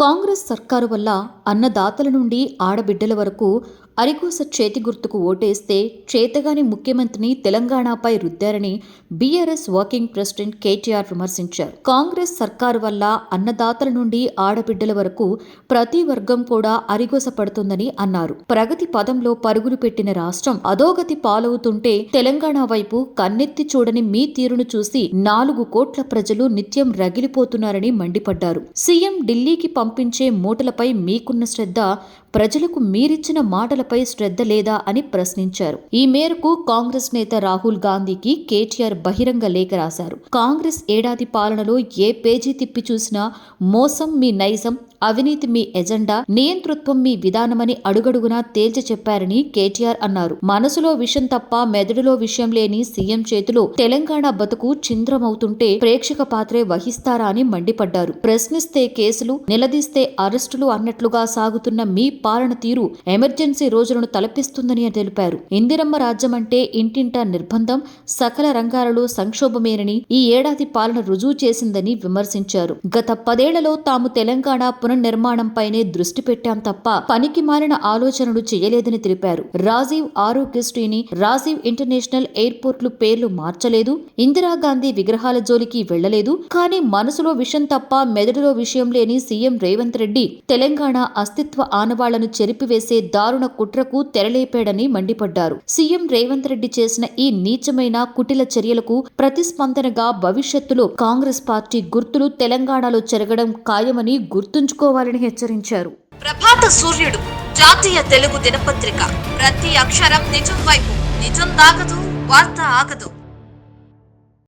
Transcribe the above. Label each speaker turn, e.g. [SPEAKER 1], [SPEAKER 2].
[SPEAKER 1] కాంగ్రెస్ సర్కారు వల్ల అన్నదాతల నుండి ఆడబిడ్డల వరకు అరికోస చేతి గుర్తుకు ఓటేస్తే చేతగాని ముఖ్యమంత్రిని తెలంగాణపై రుద్దారని బీఆర్ఎస్ వర్కింగ్ ప్రెసిడెంట్ కేటీఆర్ విమర్శించారు. కాంగ్రెస్ సర్కారు వల్ల అన్నదాతల నుండి ఆడబిడ్డల వరకు ప్రతి వర్గం కూడా అరిగోస పడుతుందని అన్నారు. ప్రగతి పదంలో పరుగులు పెట్టిన రాష్ట్రం అధోగతి పాలవుతుంటే తెలంగాణ వైపు కన్నెత్తి చూడని మీ తీరును చూసి 4 కోట్ల ప్రజలు నిత్యం రగిలిపోతున్నారని మండిపడ్డారు. సీఎం ఢిల్లీకి పంపించే మూటలపై మీకున్న శ్రద్ధ ప్రజలకు మీరిచ్చిన మాటలపై శ్రద్ధ లేదా అని ప్రశ్నించారు. ఈ మేరకు కాంగ్రెస్ నేత రాహుల్ గాంధీకి కేటీఆర్ బహిరంగ లేఖ రాశారు. కాంగ్రెస్ ఏడాది పాలనలో ఏ పేజీ తిప్పి చూసినా మోసం మీ నైజం, అవినీతి మీ ఎజెండా, నియంతృత్వం మీ విధానమని అడుగడుగునా తేల్చి చెప్పారని కేటీఆర్ అన్నారు. మనసులో విషయం తప్ప మెదడులో విషయం లేని సీఎం చేతిలో తెలంగాణ బతుకు చింద్రమవుతుంటే ప్రేక్షక పాత్రే వహిస్తారా అని మండిపడ్డారు. ప్రశ్నిస్తే కేసులు, నిలదీస్తే అరెస్టులు అన్నట్లుగా సాగుతున్న మీ పాలన తీరు ఎమర్జెన్సీ రోజులను తలపిస్తుందని తెలిపారు. ఇందిరమ్మ రాజ్యం అంటే ఇంటింటా నిర్బంధం, సకల రంగాలలో సంక్షోభమేనని ఈ ఏడాది పాలన రుజువు చేసిందని విమర్శించారు. గత 10 ఏళ్లలో తాము తెలంగాణ పునర్నిర్మాణంపైనే దృష్టి పెట్టాం తప్ప పనికి మాలిన ఆలోచనలు చేయలేదని తెలిపారు. రాజీవ్ ఆరోగ్యశ్రీని, రాజీవ్ ఇంటర్నేషనల్ ఎయిర్పోర్ట్లు పేర్లు మార్చలేదు, ఇందిరాగాంధీ విగ్రహాల జోలికి వెళ్లలేదు. కానీ మనసులో విషయం తప్ప మెదడులో విషయం లేని సీఎం రేవంత్ రెడ్డి తెలంగాణ అస్తిత్వ ఆనవాళ్లను చెరిపివేసే దారుణ కుట్రకు తెరలేపాడని మండిపడ్డారు. సీఎం రేవంత్ రెడ్డి చేసిన ఈ నీచమైన కుటిల చర్యలకు ప్రతిస్పందనగా భవిష్యత్తులో కాంగ్రెస్ పార్టీ గుర్తులు తెలంగాణలో చెరగడం ఖాయమని గుర్తుంచుకోవాలని హెచ్చరించారు.
[SPEAKER 2] ప్రభాత సూర్యుడు జాతీయ తెలుగు దినపత్రిక. ప్రతి అక్షరం నిజం వైపు. నిజం దాగదు, వార్త ఆగదు.